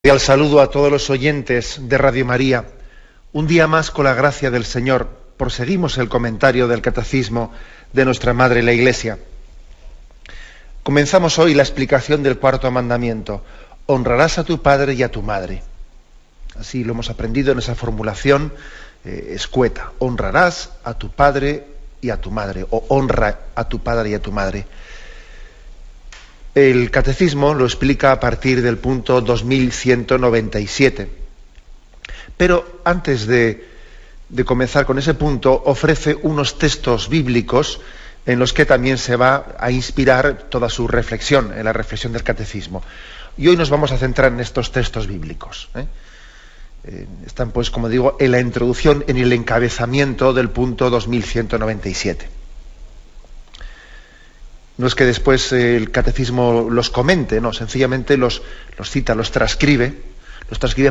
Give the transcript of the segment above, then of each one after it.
Al saludo a todos los oyentes de Radio María. Un día más, con la gracia del Señor, proseguimos el comentario del Catecismo de nuestra Madre la Iglesia. Comenzamos hoy la explicación del cuarto mandamiento: honrarás a tu padre y a tu madre. Así lo hemos aprendido en esa formulación escueta: honrarás a tu padre y a tu madre, o honra a tu padre y a tu madre. El Catecismo lo explica a partir del punto 2197. Pero antes de comenzar con ese punto, ofrece unos textos bíblicos en los que también se va a inspirar toda su reflexión, en la reflexión del Catecismo. Y hoy nos vamos a centrar en estos textos bíblicos. Están, pues, como digo, en la introducción, en el encabezamiento del punto 2197. No es que después el Catecismo los comente, no, sencillamente los cita, los transcribe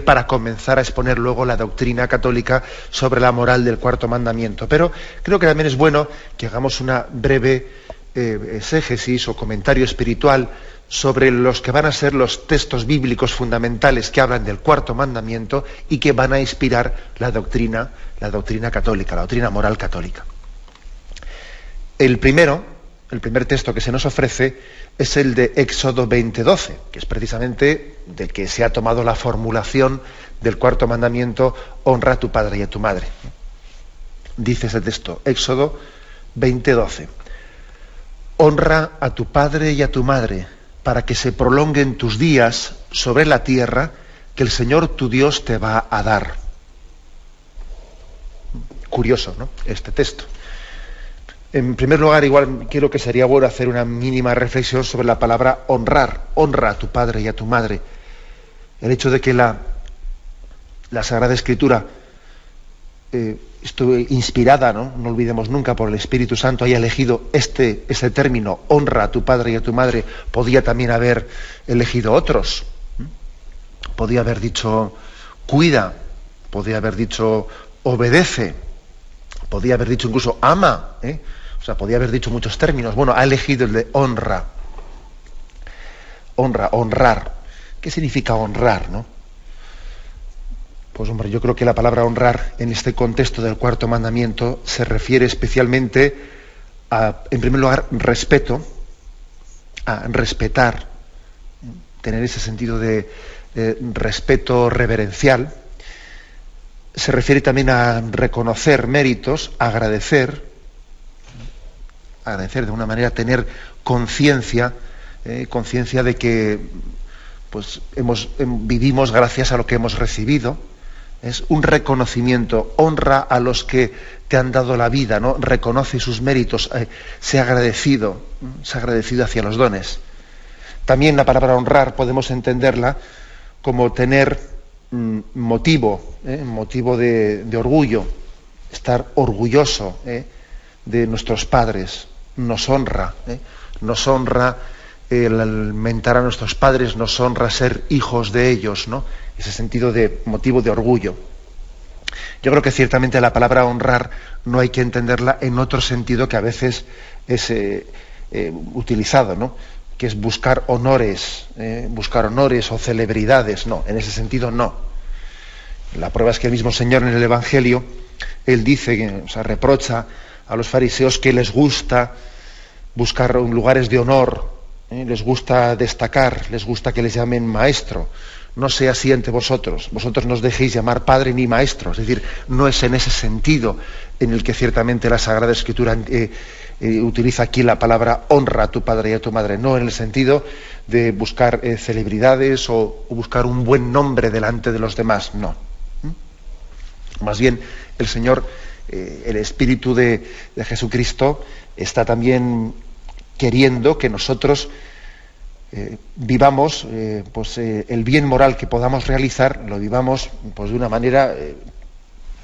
para comenzar a exponer luego la doctrina católica sobre la moral del cuarto mandamiento. Pero creo que también es bueno que hagamos una breve exégesis o comentario espiritual sobre los que van a ser los textos bíblicos fundamentales que hablan del cuarto mandamiento y que van a inspirar la doctrina católica, la doctrina moral católica. El primer texto que se nos ofrece es el de Éxodo 20:12, que es precisamente del que se ha tomado la formulación del cuarto mandamiento: honra a tu padre y a tu madre. Dice ese texto, Éxodo 20:12: honra a tu padre y a tu madre, para que se prolonguen tus días sobre la tierra que el Señor tu Dios te va a dar. Curioso, ¿no?, este texto. En primer lugar, igual creo que sería bueno hacer una mínima reflexión sobre la palabra honrar. Honra a tu padre y a tu madre. El hecho de que la Sagrada Escritura, inspirada, no olvidemos nunca, por el Espíritu Santo, haya elegido ese término, honra a tu padre y a tu madre, podía también haber elegido otros. Podía haber dicho cuida, podía haber dicho obedece, podía haber dicho incluso ama, O sea, podía haber dicho muchos términos. Bueno, ha elegido el de honra. Honrar. ¿Qué significa honrar, no? Pues, hombre, yo creo que la palabra honrar en este contexto del cuarto mandamiento se refiere especialmente a, en primer lugar, respeto, a respetar, tener ese sentido de respeto reverencial. Se refiere también a reconocer méritos, agradecer de una manera, tener conciencia de que, pues, vivimos gracias a lo que hemos recibido. Es un reconocimiento. Honra a los que te han dado la vida, ¿no? Reconoce sus méritos, sea agradecido hacia los dones. También la palabra honrar podemos entenderla como tener motivo de orgullo, estar orgulloso de nuestros padres. Nos honra el alimentar a nuestros padres, nos honra ser hijos de ellos, ¿no? Ese sentido de motivo de orgullo. Yo creo que ciertamente la palabra honrar no hay que entenderla en otro sentido que a veces es utilizado, ¿no?, que es buscar honores o celebridades. No, en ese sentido no. La prueba es que el mismo Señor en el Evangelio, él dice, reprocha a los fariseos que les gusta buscar lugares de honor, les gusta destacar, les gusta que les llamen maestro. No sea así ante vosotros no os dejéis llamar padre ni maestro. Es decir, no es en ese sentido en el que ciertamente la Sagrada Escritura utiliza aquí la palabra honra a tu padre y a tu madre, no en el sentido de buscar celebridades o buscar un buen nombre delante de los demás, no. Más bien, el Señor, el Espíritu de Jesucristo, está también queriendo que nosotros vivamos el bien moral que podamos realizar, lo vivamos, pues, de una manera,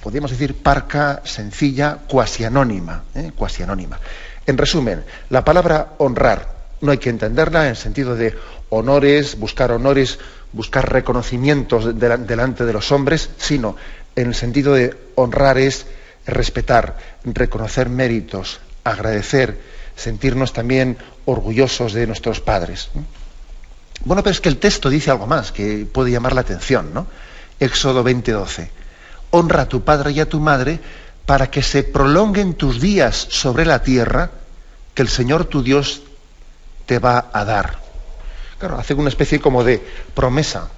podríamos decir, parca, sencilla, cuasi anónima. En resumen, la palabra honrar no hay que entenderla en el sentido de honores, buscar reconocimientos delante de los hombres, sino en el sentido de honrar es respetar, reconocer méritos, agradecer, sentirnos también orgullosos de nuestros padres. Bueno, pero es que el texto dice algo más que puede llamar la atención, ¿no? Éxodo 20:12. Honra a tu padre y a tu madre para que se prolonguen tus días sobre la tierra que el Señor tu Dios te va a dar. Claro, hace una especie como de promesa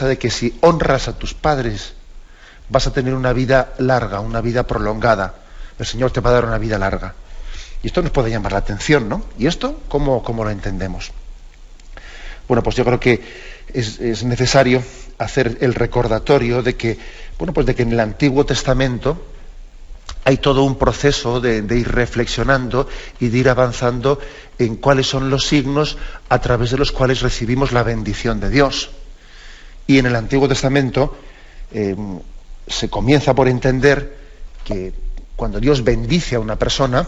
de que si honras a tus padres vas a tener una vida larga, una vida prolongada. El Señor te va a dar una vida larga. Y esto nos puede llamar la atención, ¿no? ¿Y esto cómo lo entendemos? Bueno, pues yo creo que es necesario hacer el recordatorio de que, bueno, pues de que en el Antiguo Testamento hay todo un proceso de ir reflexionando y de ir avanzando en cuáles son los signos a través de los cuales recibimos la bendición de Dios. Y en el Antiguo Testamento se comienza por entender que cuando Dios bendice a una persona,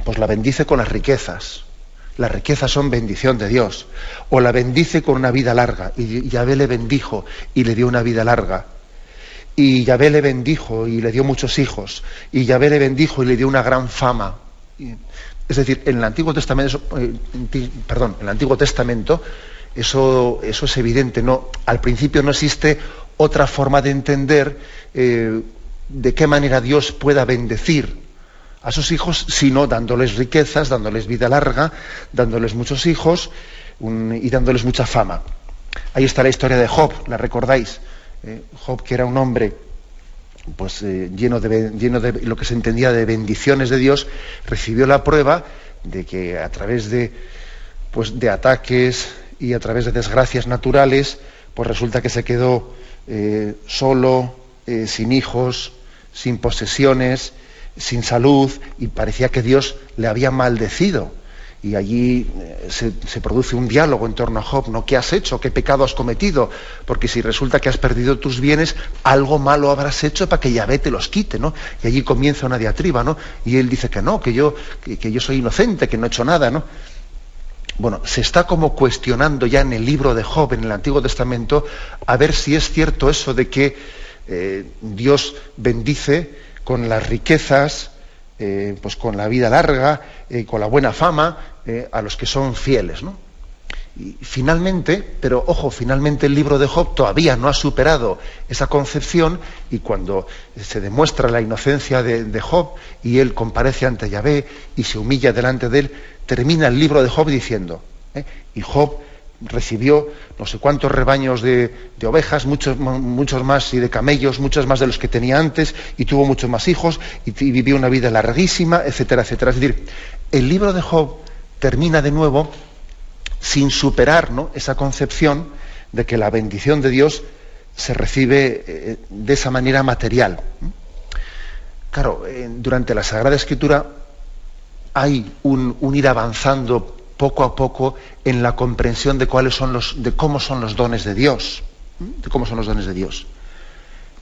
pues la bendice con las riquezas. Las riquezas son bendición de Dios. O la bendice con una vida larga. Y Yahvé le bendijo y le dio una vida larga. Y Yahvé le bendijo y le dio muchos hijos. Y Yahvé le bendijo y le dio una gran fama. Es decir, en el Antiguo Testamento, eso es evidente. No, al principio no existe otra forma de entender de qué manera Dios pueda bendecir a sus hijos, sino dándoles riquezas, dándoles vida larga, dándoles muchos hijos y dándoles mucha fama. Ahí está la historia de Job, ¿la recordáis? Job, que era un hombre pues lleno de lo que se entendía de bendiciones de Dios, recibió la prueba de que a través de ataques y a través de desgracias naturales, pues resulta que se quedó solo, sin hijos, sin posesiones, sin salud, y parecía que Dios le había maldecido. Y allí se produce un diálogo en torno a Job, ¿no? ¿Qué has hecho? ¿Qué pecado has cometido? Porque si resulta que has perdido tus bienes, algo malo habrás hecho para que Yahvé te los quite, ¿no? Y allí comienza una diatriba, ¿no? Y él dice que no, que yo soy inocente, que no he hecho nada, ¿no? Bueno, se está como cuestionando ya en el libro de Job, en el Antiguo Testamento, a ver si es cierto eso de que Dios bendice con las riquezas, pues con la vida larga, con la buena fama, a los que son fieles, ¿no? Y finalmente, pero ojo, finalmente el libro de Job todavía no ha superado esa concepción, y cuando se demuestra la inocencia de Job y él comparece ante Yahvé y se humilla delante de él, termina el libro de Job diciendo, y Job recibió no sé cuántos rebaños de ovejas, muchos más, y de camellos, muchos más de los que tenía antes, y tuvo muchos más hijos, y vivió una vida larguísima, etcétera, etcétera. Es decir, el libro de Job termina de nuevo sin superar, ¿no?, esa concepción de que la bendición de Dios se recibe de esa manera material. Claro, durante la Sagrada Escritura hay un ir avanzando poco a poco en la comprensión de cómo son los dones de Dios, de cómo son los dones de Dios.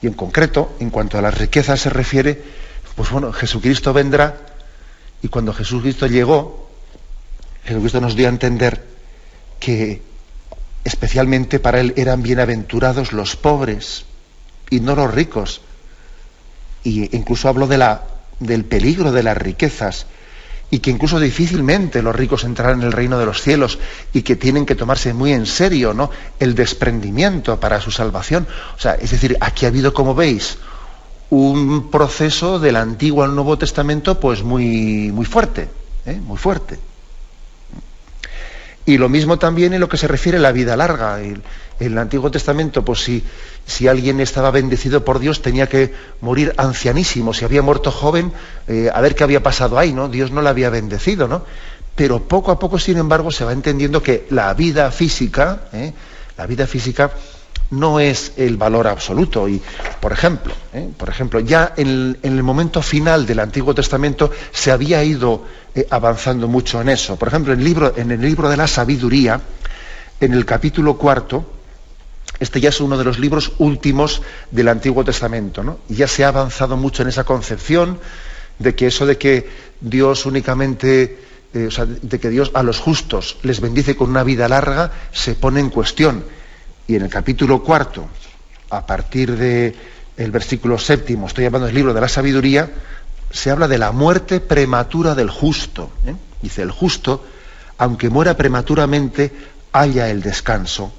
Y en concreto, en cuanto a las riquezas se refiere, pues bueno, Jesucristo vendrá, y cuando Jesucristo llegó, Jesucristo nos dio a entender que especialmente para él eran bienaventurados los pobres y no los ricos. Y incluso habló del peligro de las riquezas, y que incluso difícilmente los ricos entrarán en el reino de los cielos, y que tienen que tomarse muy en serio, ¿no?, el desprendimiento para su salvación. O sea, es decir, aquí ha habido, como veis, un proceso del Antiguo al Nuevo Testamento pues muy fuerte, muy fuerte. Y lo mismo también en lo que se refiere a la vida larga. En el Antiguo Testamento, pues si alguien estaba bendecido por Dios, tenía que morir ancianísimo. Si había muerto joven, a ver qué había pasado ahí, ¿no? Dios no le había bendecido, ¿no? Pero poco a poco, sin embargo, se va entendiendo que la vida física no es el valor absoluto. Y, por ejemplo, ya en el momento final del Antiguo Testamento se había ido avanzando mucho en eso. Por ejemplo, en el libro de la Sabiduría, en el capítulo 4, este ya es uno de los libros últimos del Antiguo Testamento, ¿no? Y ya se ha avanzado mucho en esa concepción de que eso de que Dios únicamente, de que Dios a los justos les bendice con una vida larga, se pone en cuestión. Y en el capítulo 4, a partir del versículo 7, estoy hablando del libro de la Sabiduría, se habla de la muerte prematura del justo. Dice, el justo, aunque muera prematuramente, halla el descanso.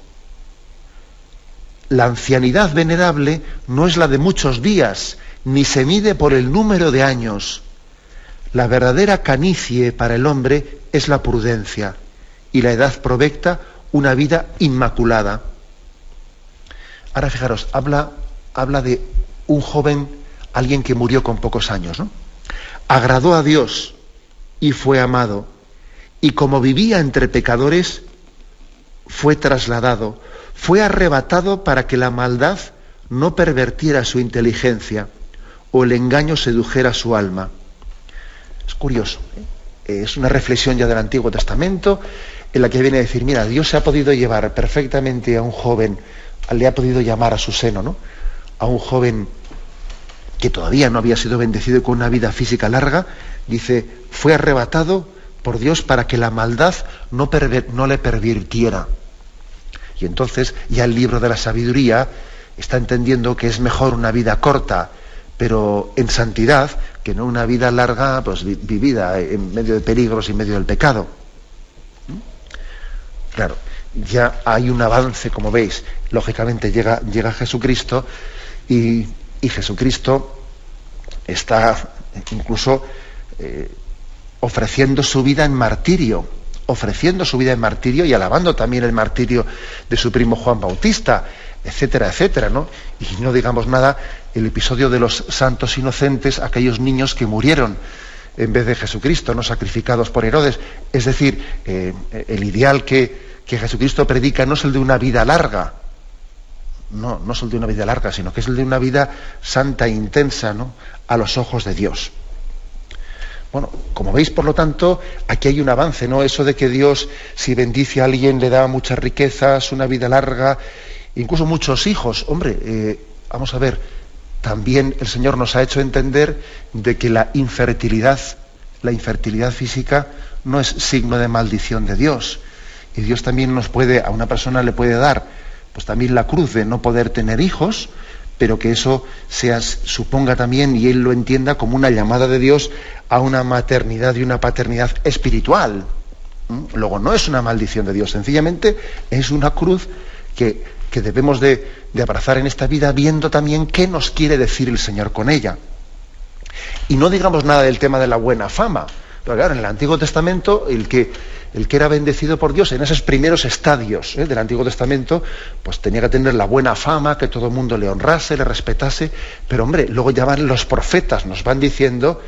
La ancianidad venerable no es la de muchos días, ni se mide por el número de años. La verdadera canicie para el hombre es la prudencia, y la edad provecta una vida inmaculada. Ahora fijaros, habla de un joven, alguien que murió con pocos años, ¿no? Agradó a Dios y fue amado, y como vivía entre pecadores, fue trasladado, fue arrebatado para que la maldad no pervertiera su inteligencia o el engaño sedujera su alma. Es curioso, es una reflexión ya del Antiguo Testamento en la que viene a decir, mira, Dios se ha podido llevar perfectamente a un joven, le ha podido llamar a su seno, ¿no? A un joven que todavía no había sido bendecido con una vida física larga, dice, fue arrebatado por Dios para que la maldad no le pervirtiera. Y entonces ya el libro de la sabiduría está entendiendo que es mejor una vida corta, pero en santidad, que no una vida larga, pues vivida en medio de peligros y en medio del pecado. Claro, ya hay un avance, como veis. Lógicamente llega Jesucristo y Jesucristo está incluso ofreciendo su vida en martirio, y alabando también el martirio de su primo Juan Bautista, etcétera, etcétera, ¿no? Y no digamos nada, el episodio de los santos inocentes, aquellos niños que murieron en vez de Jesucristo, no sacrificados por Herodes. Es decir, el ideal que Jesucristo predica no es el de una vida larga, no es el de una vida larga, sino que es el de una vida santa e intensa, ¿no?, a los ojos de Dios. Bueno, como veis, por lo tanto, aquí hay un avance, ¿no? Eso de que Dios, si bendice a alguien, le da muchas riquezas, una vida larga, incluso muchos hijos. Hombre, vamos a ver, también el Señor nos ha hecho entender de que la infertilidad física no es signo de maldición de Dios. Y Dios también a una persona le puede dar, pues también la cruz de no poder tener hijos, pero que eso suponga también, y él lo entienda como una llamada de Dios a una maternidad y una paternidad espiritual. Luego no es una maldición de Dios, sencillamente es una cruz que debemos de abrazar en esta vida, viendo también qué nos quiere decir el Señor con ella. Y no digamos nada del tema de la buena fama. Pero claro, en el Antiguo Testamento, el que era bendecido por Dios en esos primeros estadios del Antiguo Testamento, pues tenía que tener la buena fama, que todo el mundo le honrase, le respetase. Pero hombre, luego ya van los profetas, nos van diciendo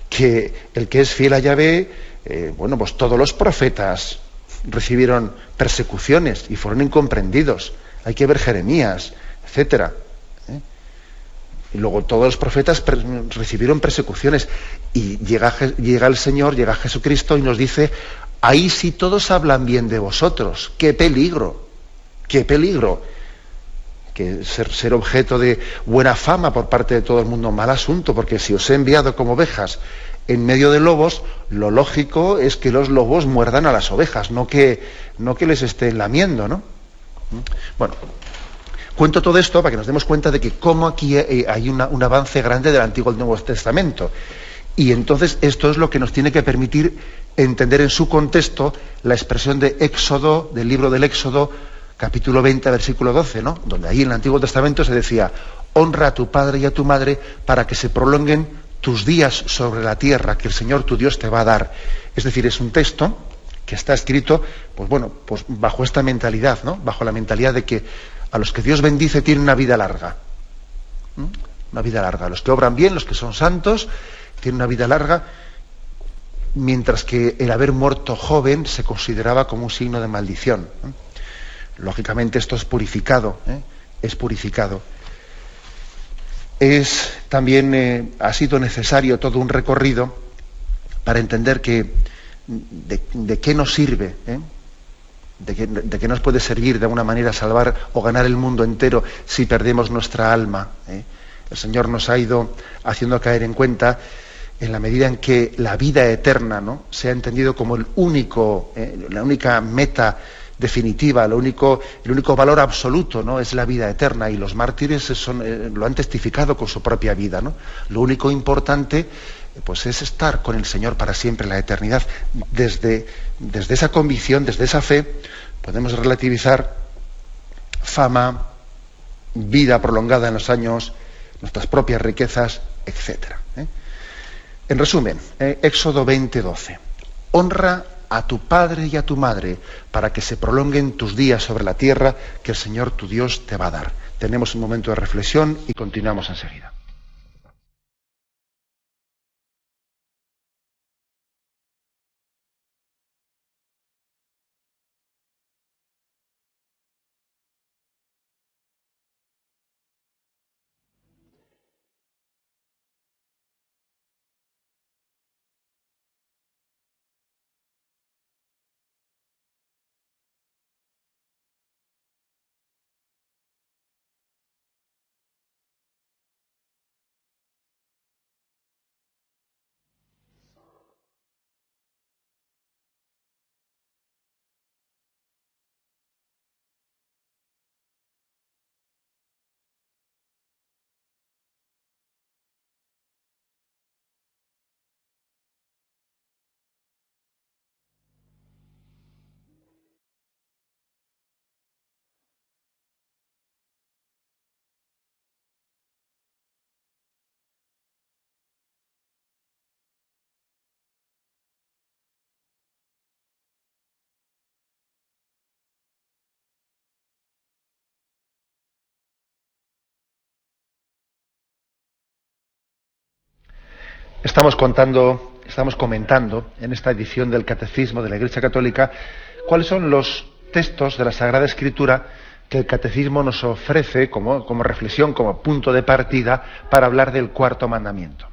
que el que es fiel a Yahvé, pues todos los profetas recibieron persecuciones y fueron incomprendidos. Hay que ver Jeremías, etcétera. Y luego todos los profetas recibieron persecuciones, y llega el Señor, llega Jesucristo y nos dice, ahí sí todos hablan bien de vosotros. ¡Qué peligro! ¡Qué peligro! Que ser objeto de buena fama por parte de todo el mundo, mal asunto, porque si os he enviado como ovejas en medio de lobos, lo lógico es que los lobos muerdan a las ovejas, no que les estén lamiendo, ¿no? Bueno, cuento todo esto para que nos demos cuenta de que cómo aquí hay un avance grande del Antiguo y Nuevo Testamento. Y entonces esto es lo que nos tiene que permitir entender en su contexto la expresión de Éxodo, del libro del Éxodo, capítulo 20, versículo 12, ¿no? Donde ahí en el Antiguo Testamento se decía, honra a tu padre y a tu madre para que se prolonguen tus días sobre la tierra que el Señor tu Dios te va a dar. Es decir, es un texto que está escrito, pues bajo esta mentalidad, ¿no? Bajo la mentalidad de que a los que Dios bendice tienen una vida larga. Una vida larga. Los que obran bien, los que son santos, tienen una vida larga, mientras que el haber muerto joven se consideraba como un signo de maldición. Lógicamente esto es purificado, es purificado. También ha sido necesario todo un recorrido para entender que de qué nos sirve, de qué nos puede servir de alguna manera salvar o ganar el mundo entero si perdemos nuestra alma. El Señor nos ha ido haciendo caer en cuenta, en la medida en que la vida eterna, ¿no?, se ha entendido como la única meta definitiva, el único valor absoluto, ¿no?, es la vida eterna, y los mártires lo han testificado con su propia vida, ¿no? Lo único importante pues es estar con el Señor para siempre, la eternidad. Desde esa convicción, desde esa fe, Podemos relativizar fama, vida prolongada en los años, nuestras propias riquezas, etc. En resumen, Éxodo 20:12. Honra a tu padre y a tu madre para que se prolonguen tus días sobre la tierra que el Señor tu Dios te va a dar. Tenemos un momento de reflexión y continuamos enseguida. Estamos comentando en esta edición del Catecismo de la Iglesia Católica cuáles son los textos de la Sagrada Escritura que el Catecismo nos ofrece como reflexión, como punto de partida para hablar del cuarto mandamiento.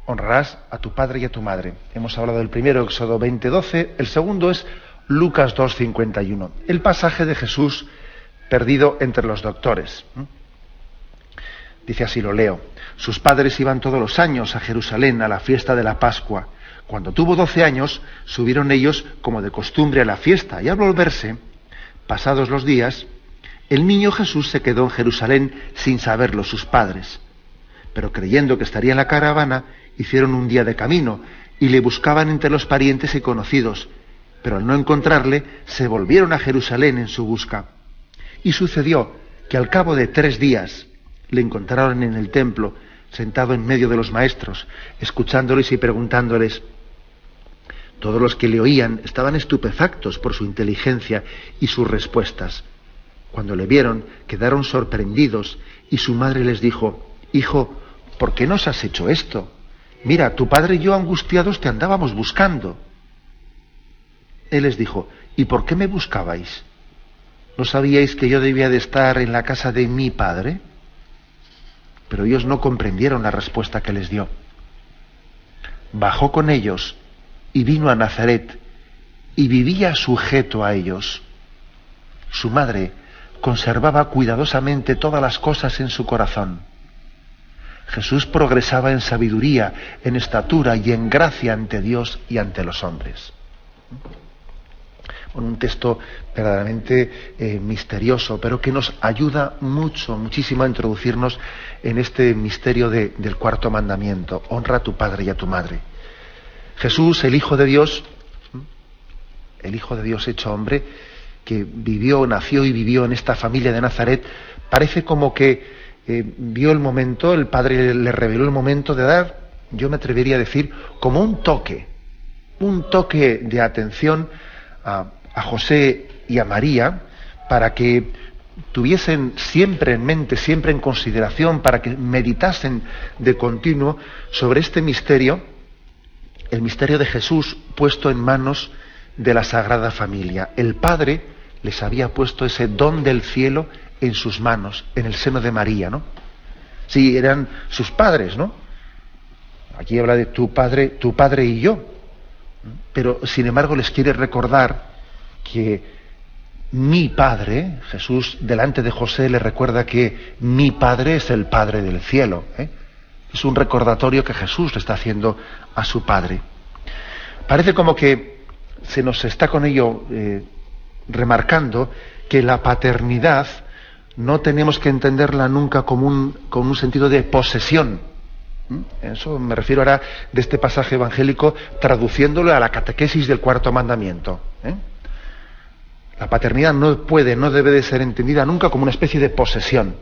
Honrarás a tu padre y a tu madre. Hemos hablado del primero, Éxodo 20:12, el segundo es Lucas 2:51, el pasaje de Jesús perdido entre los doctores. Dice así, lo leo. Sus padres iban todos los años a Jerusalén a la fiesta de la Pascua. Cuando tuvo 12 años, subieron ellos como de costumbre a la fiesta, y al volverse, pasados los días, el niño Jesús se quedó en Jerusalén sin saberlo sus padres. Pero creyendo que estaría en la caravana, hicieron un día de camino, y le buscaban entre los parientes y conocidos, pero al no encontrarle, se volvieron a Jerusalén en su busca. Y sucedió que al cabo de 3 días, le encontraron en el templo, sentado en medio de los maestros, escuchándoles y preguntándoles. Todos los que le oían estaban estupefactos por su inteligencia y sus respuestas. Cuando le vieron, quedaron sorprendidos, y su madre les dijo, «Hijo, ¿por qué nos has hecho esto? Mira, tu padre y yo angustiados te andábamos buscando». Él les dijo, «¿Y por qué me buscabais? ¿No sabíais que yo debía de estar en la casa de mi padre?». Pero ellos no comprendieron la respuesta que les dio. Bajó con ellos y vino a Nazaret y vivía sujeto a ellos. Su madre conservaba cuidadosamente todas las cosas en su corazón. Jesús progresaba en sabiduría, en estatura y en gracia ante Dios y ante los hombres. Un texto verdaderamente misterioso, pero que nos ayuda muchísimo a introducirnos en este misterio del cuarto mandamiento. Honra a tu padre y a tu madre. Jesús, el Hijo de Dios hecho hombre, que nació y vivió en esta familia de Nazaret, parece como que vio el momento, el Padre le reveló el momento de dar, yo me atrevería a decir, como un toque de atención a José y a María, para que tuviesen siempre en mente, siempre en consideración, para que meditasen de continuo sobre este misterio, el misterio de Jesús puesto en manos de la Sagrada Familia. El Padre les había puesto ese don del cielo en sus manos, en el seno de María, ¿no? Sí, eran sus padres, ¿no? Aquí habla de tu padre y yo. Pero, sin embargo, les quiere recordar que mi Padre, Jesús, delante de José, le recuerda que mi Padre es el Padre del cielo. Es un recordatorio que Jesús le está haciendo a su Padre. Parece como que se nos está con ello remarcando que la paternidad no tenemos que entenderla nunca con un sentido de posesión. Eso me refiero ahora de este pasaje evangélico, traduciéndolo a la catequesis del cuarto mandamiento. La paternidad no debe de ser entendida nunca como una especie de posesión.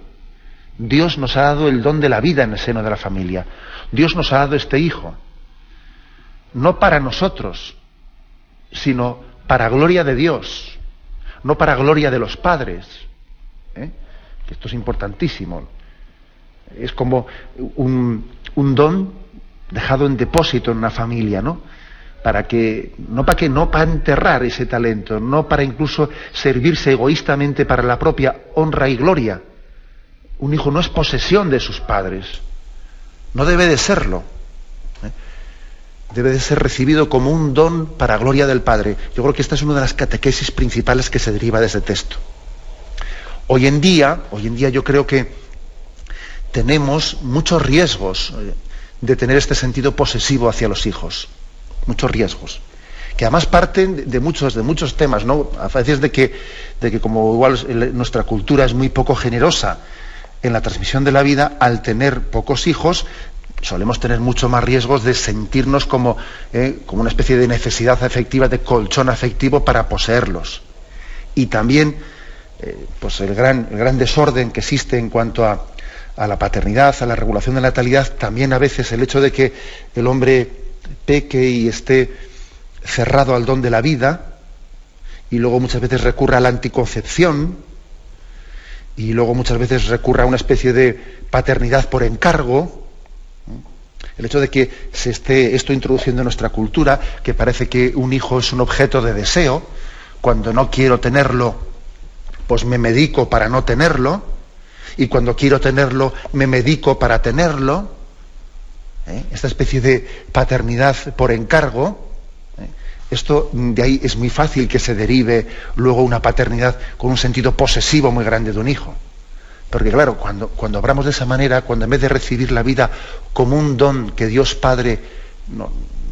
Dios nos ha dado el don de la vida en el seno de la familia. Dios nos ha dado este hijo. No para nosotros, sino para gloria de Dios. No para gloria de los padres. Esto es importantísimo. Es como un don dejado en depósito en una familia, ¿no? No para enterrar ese talento, no para incluso servirse egoístamente para la propia honra y gloria. Un hijo no es posesión de sus padres, no debe de serlo. Debe de ser recibido como un don para gloria del Padre. Yo creo que esta es una de las catequesis principales que se deriva de ese texto. Hoy en día yo creo que tenemos muchos riesgos de tener este sentido posesivo hacia los hijos. Muchos riesgos, que además parten de muchos temas, ¿no? A veces de que como igual nuestra cultura es muy poco generosa en la transmisión de la vida, al tener pocos hijos solemos tener mucho más riesgos de sentirnos como una especie de necesidad afectiva, de colchón afectivo para poseerlos. Y también pues el gran desorden que existe en cuanto a la paternidad, a la regulación de la natalidad, también a veces el hecho de que el hombre peque y esté cerrado al don de la vida, y luego muchas veces recurra a la anticoncepción, y luego muchas veces recurra a una especie de paternidad por encargo. El hecho de que se esté esto introduciendo en nuestra cultura, que parece que un hijo es un objeto de deseo, cuando no quiero tenerlo, pues me medico para no tenerlo, y cuando quiero tenerlo, me medico para tenerlo. Esta especie de paternidad por encargo, esto de ahí es muy fácil que se derive luego una paternidad con un sentido posesivo muy grande de un hijo. Porque claro, cuando obramos de esa manera, cuando en vez de recibir la vida como un don que Dios Padre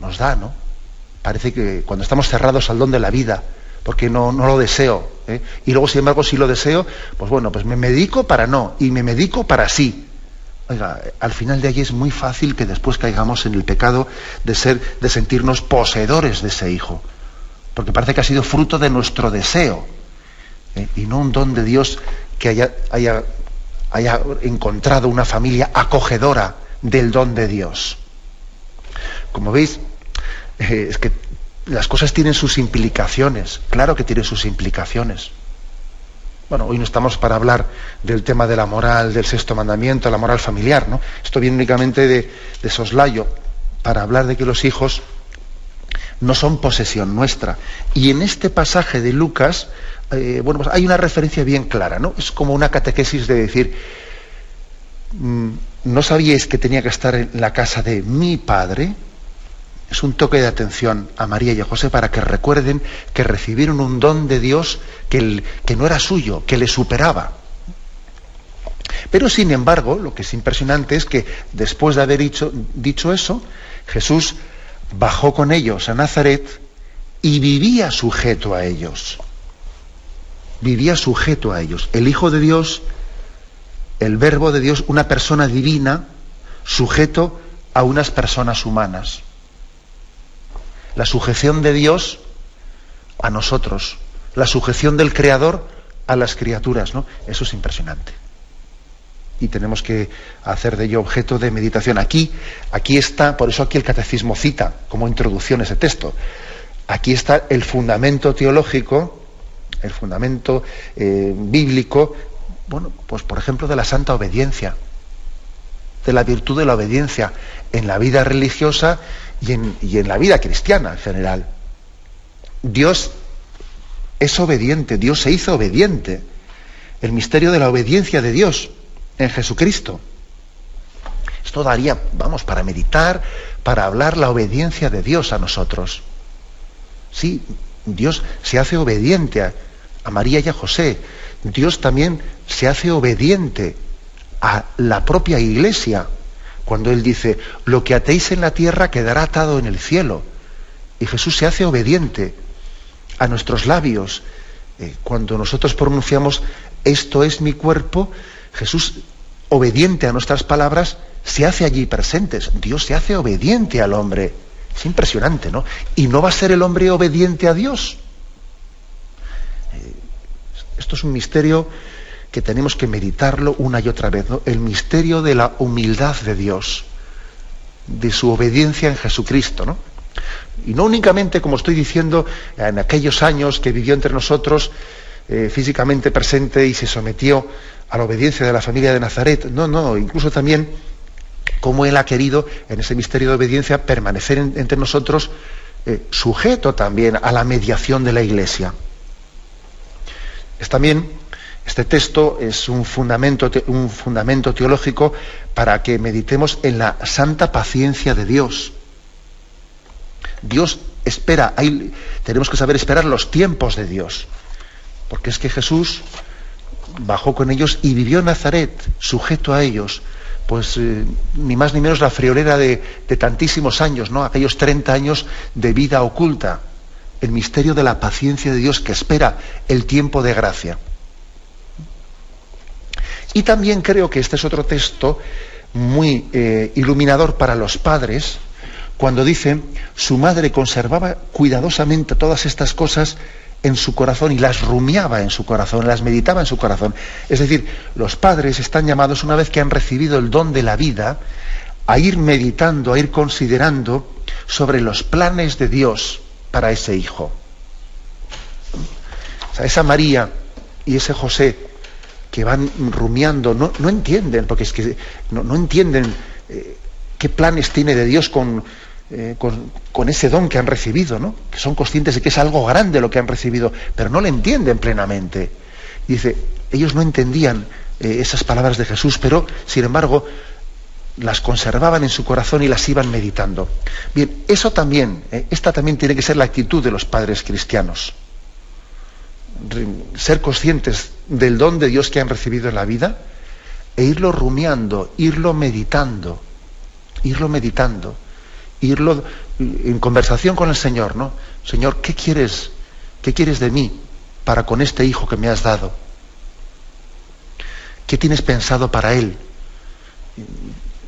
nos da, ¿no? Parece que cuando estamos cerrados al don de la vida, porque no lo deseo, y luego sin embargo si lo deseo, pues bueno, pues me medico para no, y me medico para sí. Oiga, al final de allí es muy fácil que después caigamos en el pecado de sentirnos poseedores de ese hijo, porque parece que ha sido fruto de nuestro deseo, y no un don de Dios que haya encontrado una familia acogedora del don de Dios. Como veis, es que las cosas tienen sus implicaciones, claro que tienen sus implicaciones. Bueno, hoy no estamos para hablar del tema de la moral, del sexto mandamiento, la moral familiar, ¿no? Esto viene únicamente de soslayo, para hablar de que los hijos no son posesión nuestra. Y en este pasaje de Lucas, pues hay una referencia bien clara, ¿no? Es como una catequesis de decir, ¿no sabíais que tenía que estar en la casa de mi Padre? Es un toque de atención a María y a José para que recuerden que recibieron un don de Dios que no era suyo, que le superaba. Pero sin embargo, lo que es impresionante es que después de haber dicho eso, Jesús bajó con ellos a Nazaret y vivía sujeto a ellos. Vivía sujeto a ellos. El Hijo de Dios, el Verbo de Dios, una persona divina, sujeto a unas personas humanas. La sujeción de Dios a nosotros, la sujeción del Creador a las criaturas, ¿no? Eso es impresionante. Y tenemos que hacer de ello objeto de meditación. Aquí está, por eso aquí el catecismo cita como introducción ese texto. Aquí está el fundamento teológico, el fundamento bíblico, bueno, pues por ejemplo de la santa obediencia, de la virtud de la obediencia en la vida religiosa y en la vida cristiana en general. Dios es obediente, Dios se hizo obediente. El misterio de la obediencia de Dios en Jesucristo. Esto daría, para meditar, para hablar la obediencia de Dios a nosotros. Sí, Dios se hace obediente a María y a José. Dios también se hace obediente a la propia Iglesia, cuando Él dice, lo que atéis en la tierra quedará atado en el cielo. Y Jesús se hace obediente a nuestros labios. Cuando nosotros pronunciamos, esto es mi cuerpo, Jesús, obediente a nuestras palabras, se hace allí presentes. Dios se hace obediente al hombre. Es impresionante, ¿no? ¿Y no va a ser el hombre obediente a Dios? Esto es un misterio que tenemos que meditarlo una y otra vez, ¿no? El misterio de la humildad de Dios, de su obediencia en Jesucristo, ¿no? Y no únicamente, como estoy diciendo, en aquellos años que vivió entre nosotros, físicamente presente y se sometió a la obediencia de la familia de Nazaret. No, incluso también cómo Él ha querido, en ese misterio de obediencia, permanecer entre nosotros, sujeto también a la mediación de la Iglesia. Este texto es un fundamento teológico para que meditemos en la santa paciencia de Dios. Dios espera, tenemos que saber esperar los tiempos de Dios, porque es que Jesús bajó con ellos y vivió en Nazaret, sujeto a ellos, pues ni más ni menos la friolera de tantísimos años, ¿no? Aquellos 30 años de vida oculta, el misterio de la paciencia de Dios que espera el tiempo de gracia. Y también creo que este es otro texto muy iluminador para los padres, cuando dice: su madre conservaba cuidadosamente todas estas cosas en su corazón y las rumiaba en su corazón, las meditaba en su corazón. Es decir, los padres están llamados, una vez que han recibido el don de la vida, a ir meditando, a ir considerando sobre los planes de Dios para ese hijo. O sea, esa María y ese José que van rumiando, no entienden, porque es que no entienden qué planes tiene de Dios con ese don que han recibido, ¿no? Que son conscientes de que es algo grande lo que han recibido, pero no lo entienden plenamente. Y dice, ellos no entendían esas palabras de Jesús, pero sin embargo las conservaban en su corazón y las iban meditando. Bien, eso también, esta también tiene que ser la actitud de los padres cristianos. Ser conscientes del don de Dios que han recibido en la vida e irlo rumiando, irlo meditando, irlo en conversación con el Señor, ¿no? Señor, ¿qué quieres de mí para con este hijo que me has dado? ¿Qué tienes pensado para él?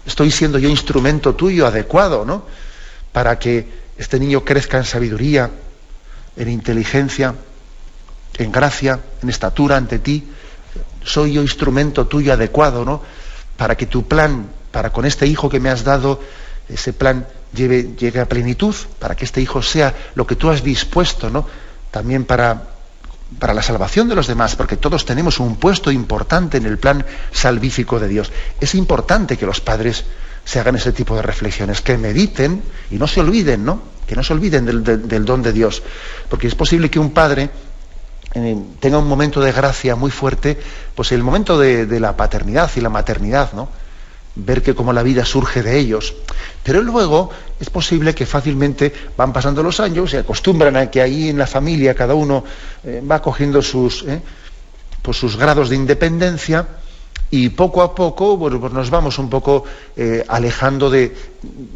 ¿Estoy siendo yo instrumento tuyo adecuado, ¿no? Para que este niño crezca en sabiduría, en inteligencia, en gracia, en estatura ante ti. ¿Soy yo instrumento tuyo adecuado, ¿no? Para que tu plan, para con este hijo que me has dado, ese plan llegue a plenitud, para que este hijo sea lo que tú has dispuesto, ¿no? También para la salvación de los demás, porque todos tenemos un puesto importante en el plan salvífico de Dios. Es importante que los padres se hagan ese tipo de reflexiones, que mediten y no se olviden, ¿no? Que no se olviden del don de Dios, porque es posible que un padre tenga un momento de gracia muy fuerte, pues el momento de la paternidad y la maternidad, ¿no? Ver que como la vida surge de ellos. Pero luego es posible que fácilmente van pasando los años, se acostumbran a que ahí en la familia cada uno va cogiendo sus grados de independencia, y poco a poco, bueno, pues nos vamos un poco alejando de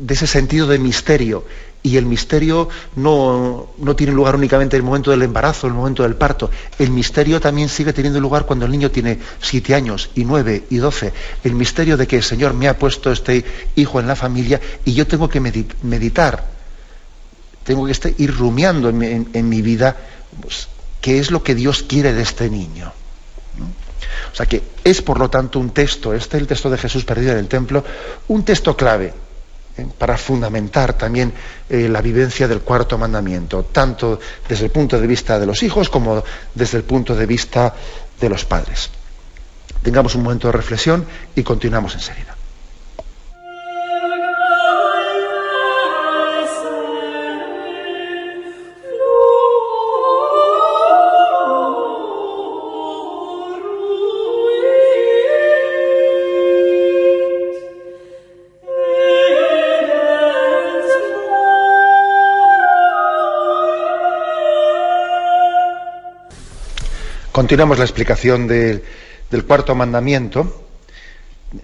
ese sentido de misterio. Y el misterio no tiene lugar únicamente en el momento del embarazo, en el momento del parto. El misterio también sigue teniendo lugar cuando el niño tiene 7 años, y 9, y 12. El misterio de que el Señor me ha puesto este hijo en la familia y yo tengo que meditar. Tengo que ir rumiando en mi vida, pues, qué es lo que Dios quiere de este niño, ¿no? O sea que es, por lo tanto, un texto, el texto de Jesús perdido en el templo, un texto clave para fundamentar también la vivencia del cuarto mandamiento, tanto desde el punto de vista de los hijos como desde el punto de vista de los padres. Tengamos un momento de reflexión y continuamos enseguida. Continuamos la explicación del cuarto mandamiento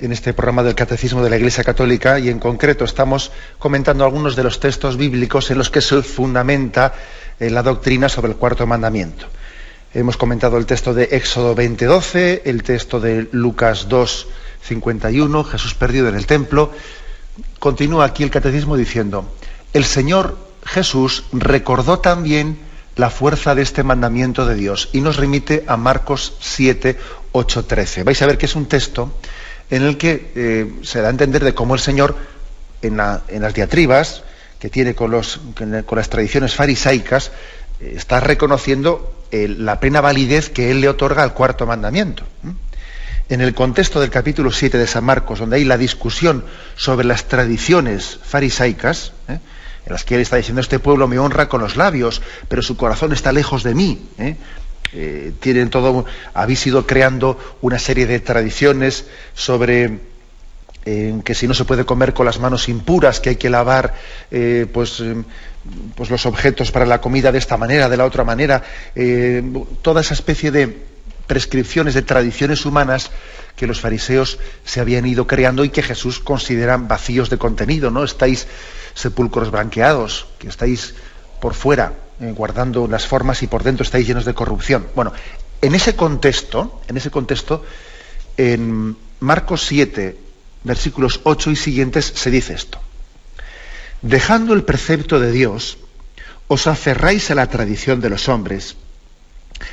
en este programa del Catecismo de la Iglesia Católica, y en concreto estamos comentando algunos de los textos bíblicos en los que se fundamenta la doctrina sobre el cuarto mandamiento. Hemos comentado el texto de Éxodo 20:12, el texto de Lucas 2:51, Jesús perdido en el templo. Continúa aquí el Catecismo diciendo: el Señor Jesús recordó también la fuerza de este mandamiento de Dios y nos remite a Marcos 7, 8, 13. Vais a ver que es un texto en el que se da a entender de cómo el Señor, en las diatribas que tiene con las tradiciones farisaicas, está reconociendo la plena validez que Él le otorga al cuarto mandamiento. En el contexto del capítulo 7 de San Marcos, donde hay la discusión sobre las tradiciones farisaicas, en las que Él está diciendo: este pueblo me honra con los labios, pero su corazón está lejos de mí. Tienen todo, habéis ido creando una serie de tradiciones sobre que si no se puede comer con las manos impuras, que hay que lavar pues los objetos para la comida de esta manera, de la otra manera, toda esa especie de prescripciones, de tradiciones humanas que los fariseos se habían ido creando y que Jesús considera vacíos de contenido, ¿no? Estáis sepulcros blanqueados, que estáis por fuera guardando las formas y por dentro estáis llenos de corrupción. Bueno, en ese contexto, en Marcos 7, versículos 8 y siguientes, se dice esto: dejando el precepto de Dios, os aferráis a la tradición de los hombres.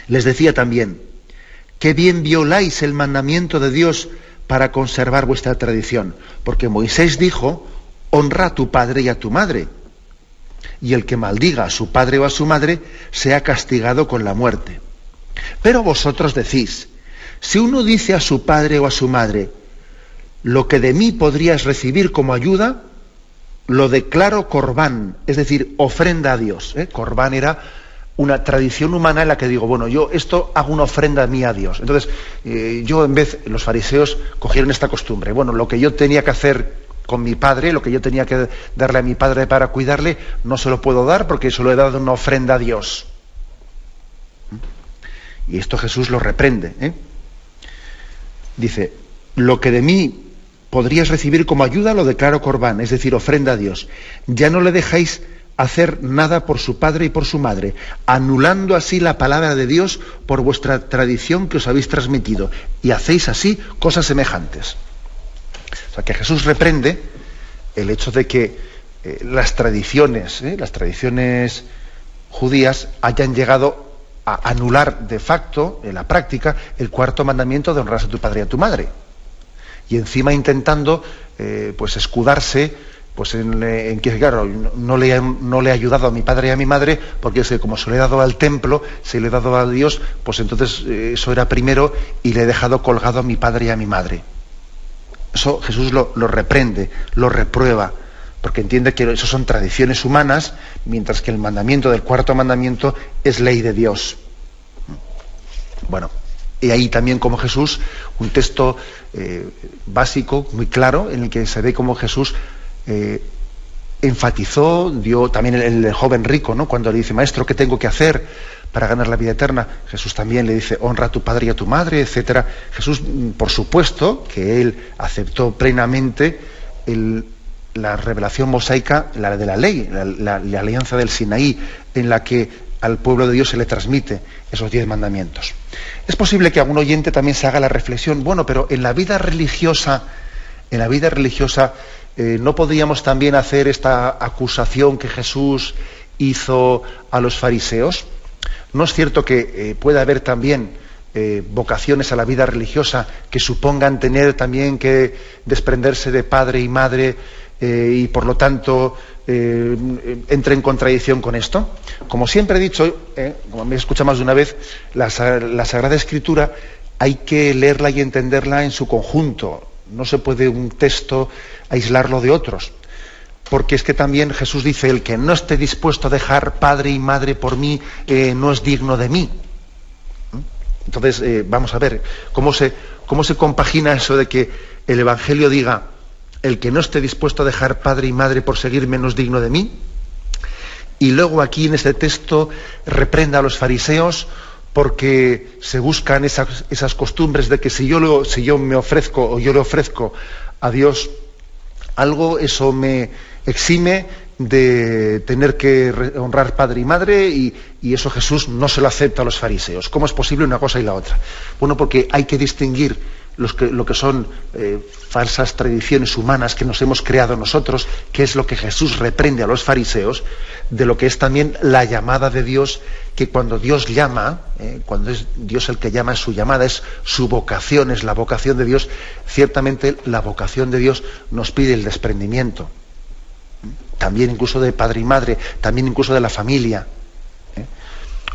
Les decía también: qué bien violáis el mandamiento de Dios para conservar vuestra tradición, porque Moisés dijo: honra a tu padre y a tu madre, y el que maldiga a su padre o a su madre sea castigado con la muerte. Pero vosotros decís: si uno dice a su padre o a su madre: lo que de mí podrías recibir como ayuda, lo declaro corbán, es decir, ofrenda a Dios. Corbán era una tradición humana en la que digo: bueno, yo esto hago una ofrenda mía a Dios. Entonces, los fariseos cogieron esta costumbre. Bueno, lo que yo tenía que hacer con mi padre, lo que yo tenía que darle a mi padre para cuidarle, no se lo puedo dar porque se lo he dado una ofrenda a Dios. Y esto Jesús lo reprende. Dice: lo que de mí podrías recibir como ayuda, lo declaro corbán, es decir, ofrenda a Dios. Ya no le dejáis hacer nada por su padre y por su madre, anulando así la palabra de Dios por vuestra tradición que os habéis transmitido, y hacéis así cosas semejantes. O sea, que Jesús reprende el hecho de que las tradiciones judías hayan llegado a anular de facto, en la práctica, el cuarto mandamiento de honrar a tu padre y a tu madre. Y encima intentando escudarse en que, claro, no le he ayudado a mi padre y a mi madre, porque es que como se lo he dado al templo, se lo he dado a Dios, pues entonces eso era primero y le he dejado colgado a mi padre y a mi madre. Eso Jesús lo reprende, lo reprueba, porque entiende que eso son tradiciones humanas, mientras que el mandamiento del cuarto mandamiento es ley de Dios. Bueno, y ahí también como Jesús, un texto básico, muy claro, en el que se ve cómo Jesús enfatizó, dio también el joven rico, ¿no? Cuando le dice: maestro, ¿qué tengo que hacer para ganar la vida eterna? Jesús también le dice: honra a tu padre y a tu madre, etcétera. Jesús, por supuesto, que él aceptó plenamente la revelación mosaica, la de la ley, la alianza del Sinaí, en la que al pueblo de Dios se le transmite esos 10 mandamientos. Es posible que algún oyente también se haga la reflexión: bueno, pero en la vida religiosa, ¿no podríamos también hacer esta acusación que Jesús hizo a los fariseos? ¿No es cierto que puede haber también vocaciones a la vida religiosa que supongan tener también que desprenderse de padre y madre y por lo tanto entre en contradicción con esto? Como siempre he dicho, como me he escuchado más de una vez, la Sagrada Escritura hay que leerla y entenderla en su conjunto. No se puede un texto aislarlo de otros, porque es que también Jesús dice: el que no esté dispuesto a dejar padre y madre por mí no es digno de mí. Entonces vamos a ver cómo se compagina eso de que el Evangelio diga: el que no esté dispuesto a dejar padre y madre por seguirme no es digno de mí, y luego aquí en este texto reprenda a los fariseos porque se buscan esas costumbres de que si yo me ofrezco o yo le ofrezco a Dios algo, eso me exime de tener que honrar padre y madre, y eso Jesús no se lo acepta a los fariseos. ¿Cómo es posible una cosa y la otra? Bueno, porque hay que distinguir lo que son falsas tradiciones humanas que nos hemos creado nosotros, que es lo que Jesús reprende a los fariseos, de lo que es también la llamada de Dios, que cuando Dios llama, cuando es Dios el que llama, es su llamada, es su vocación, es la vocación de Dios. Ciertamente la vocación de Dios nos pide el desprendimiento, también incluso de padre y madre, también incluso de la familia.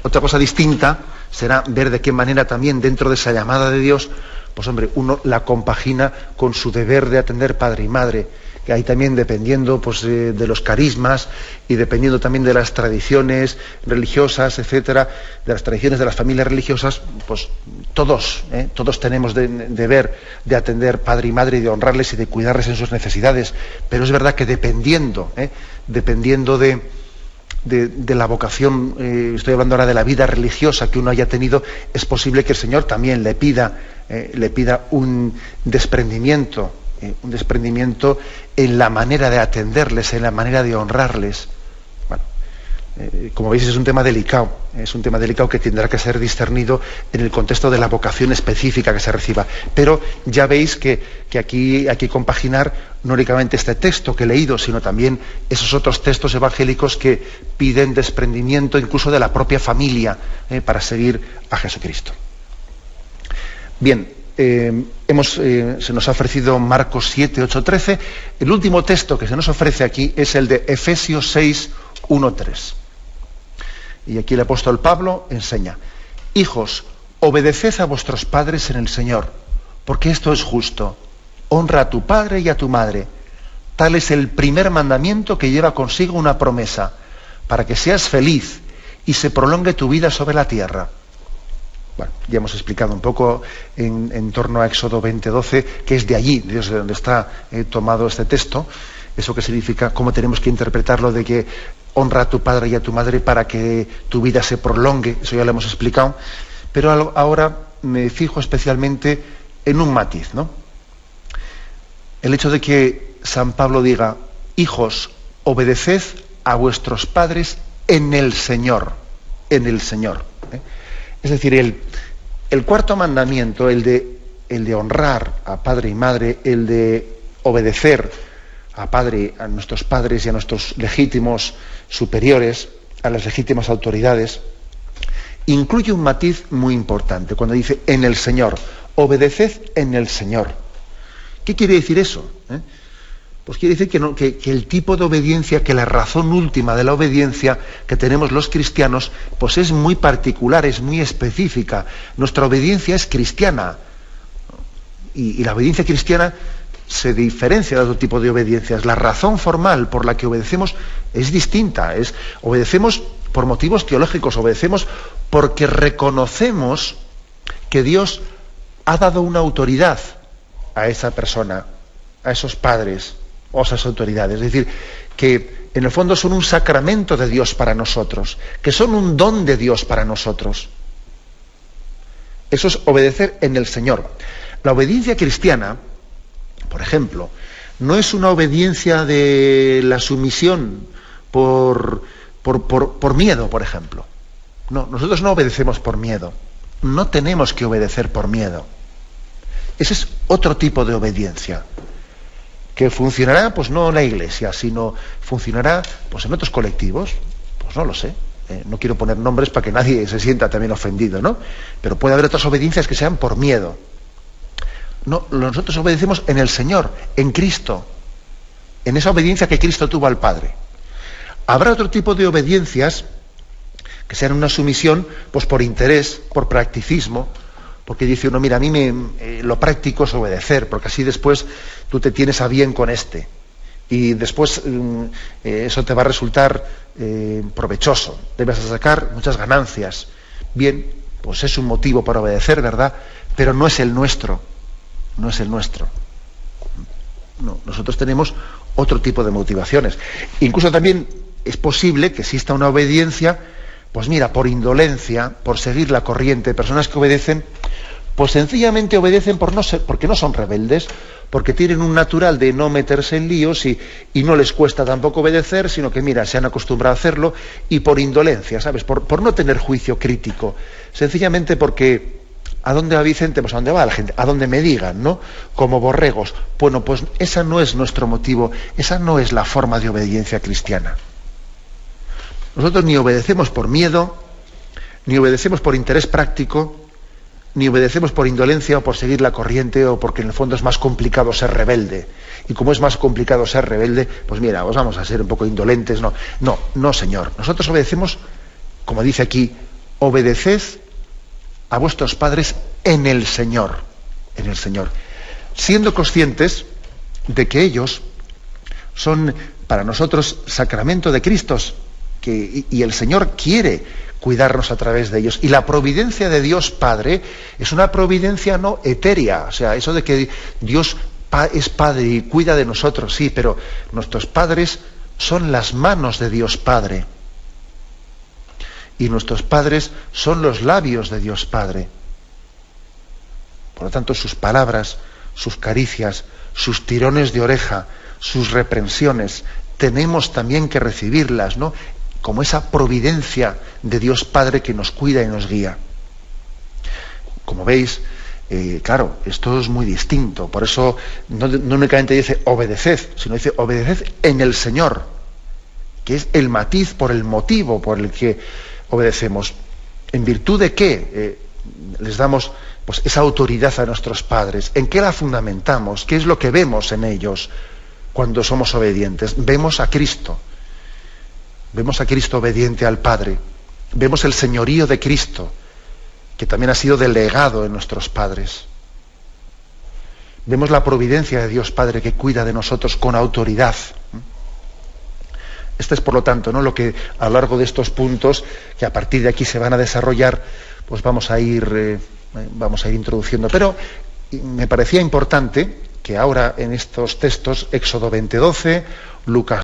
Otra cosa distinta será ver de qué manera también dentro de esa llamada de Dios, pues hombre, uno la compagina con su deber de atender padre y madre, que ahí también dependiendo pues, de los carismas y dependiendo también de las tradiciones religiosas, etcétera, de las tradiciones de las familias religiosas, pues todos tenemos deber de atender padre y madre y de honrarles y de cuidarles en sus necesidades. Pero es verdad que dependiendo de la vocación, estoy hablando ahora de la vida religiosa que uno haya tenido, es posible que el Señor también le pida un desprendimiento en la manera de atenderles, en la manera de honrarles. Bueno, como veis es un tema delicado que tendrá que ser discernido en el contexto de la vocación específica que se reciba. Pero ya veis que aquí hay que compaginar no únicamente este texto que he leído, sino también esos otros textos evangélicos que piden desprendimiento incluso de la propia familia para seguir a Jesucristo. Bien, se nos ha ofrecido Marcos 7, 8, 13. El último texto que se nos ofrece aquí es el de Efesios 6, 1, 3. Y aquí el apóstol Pablo enseña: hijos, obedeced a vuestros padres en el Señor, porque esto es justo. Honra a tu padre y a tu madre. Tal es el primer mandamiento que lleva consigo una promesa, para que seas feliz y se prolongue tu vida sobre la tierra. Bueno, ya hemos explicado un poco en torno a Éxodo 20:12, que es de allí, de donde está tomado este texto. Eso que significa, cómo tenemos que interpretarlo de que honra a tu padre y a tu madre para que tu vida se prolongue. Eso ya lo hemos explicado. Pero ahora me fijo especialmente en un matiz, ¿no? El hecho de que San Pablo diga: hijos, obedeced a vuestros padres en el Señor. En el Señor. Es decir, el cuarto mandamiento, el de honrar a padre y madre, el de obedecer a nuestros padres y a nuestros legítimos superiores, a las legítimas autoridades, incluye un matiz muy importante cuando dice en el Señor. Obedeced en el Señor. ¿Qué quiere decir eso? Pues quiere decir que el tipo de obediencia, que la razón última de la obediencia que tenemos los cristianos, pues es muy particular, es muy específica. Nuestra obediencia es cristiana. Y la obediencia cristiana se diferencia de otro tipo de obediencias. La razón formal por la que obedecemos es distinta. Obedecemos por motivos teológicos, obedecemos porque reconocemos que Dios ha dado una autoridad a esa persona, a esos padres o a esas autoridades. Es decir, que en el fondo son un sacramento de Dios para nosotros, que son un don de Dios para nosotros. Eso es obedecer en el Señor. La obediencia cristiana, por ejemplo, no es una obediencia de la sumisión por miedo, por ejemplo. No, nosotros no obedecemos por miedo. No tenemos que obedecer por miedo. Ese es otro tipo de obediencia, que funcionará, pues no en la Iglesia, sino funcionará pues en otros colectivos. Pues no lo sé. No quiero poner nombres para que nadie se sienta también ofendido, ¿no? Pero puede haber otras obediencias que sean por miedo. No, nosotros obedecemos en el Señor, en Cristo, en esa obediencia que Cristo tuvo al Padre. Habrá otro tipo de obediencias que sean una sumisión pues por interés, por practicismo, porque dice uno, mira, a mí lo práctico es obedecer, porque así después tú te tienes a bien con este. Y después eso te va a resultar provechoso, debes sacar muchas ganancias. Bien, pues es un motivo para obedecer, ¿verdad? Pero no es el nuestro. No es el nuestro. No, nosotros tenemos otro tipo de motivaciones. Incluso también es posible que exista una obediencia, pues mira, por indolencia, por seguir la corriente. Personas que obedecen, pues sencillamente obedecen porque no son rebeldes, porque tienen un natural de no meterse en líos y no les cuesta tampoco obedecer, sino que mira, se han acostumbrado a hacerlo, y por indolencia, ¿sabes? Por no tener juicio crítico. Sencillamente porque ¿A dónde va Vicente? Pues a dónde va la gente, a donde me digan, ¿no? Como borregos. Bueno, pues esa no es nuestro motivo, esa no es la forma de obediencia cristiana. Nosotros ni obedecemos por miedo, ni obedecemos por interés práctico, ni obedecemos por indolencia o por seguir la corriente o porque en el fondo es más complicado ser rebelde. Y como es más complicado ser rebelde, pues mira, os vamos a ser un poco indolentes. No, Señor. Nosotros obedecemos, como dice aquí, obedeced a vuestros padres en el Señor, siendo conscientes de que ellos son para nosotros sacramento de Cristo, y el Señor quiere cuidarnos a través de ellos. Y la providencia de Dios Padre es una providencia no etérea, o sea, eso de que Dios es Padre y cuida de nosotros, sí, pero nuestros padres son las manos de Dios Padre. Y nuestros padres son los labios de Dios Padre. Por lo tanto, sus palabras, sus caricias, sus tirones de oreja, sus reprensiones, tenemos también que recibirlas, ¿no? Como esa providencia de Dios Padre que nos cuida y nos guía. Como veis, claro, esto es muy distinto. Por eso no únicamente dice obedeced, sino dice obedeced en el Señor, que es el matiz por el motivo por el que obedecemos. ¿En virtud de qué les damos pues esa autoridad a nuestros padres? ¿En qué la fundamentamos? ¿Qué es lo que vemos en ellos cuando somos obedientes? Vemos a Cristo obediente al Padre. Vemos el señorío de Cristo, que también ha sido delegado en nuestros padres. Vemos la providencia de Dios Padre que cuida de nosotros con autoridad. Este es, por lo tanto, ¿no?, lo que a lo largo de estos puntos, que a partir de aquí se van a desarrollar, pues vamos a ir introduciendo. Pero me parecía importante que ahora en estos textos, Éxodo 20:12, Lucas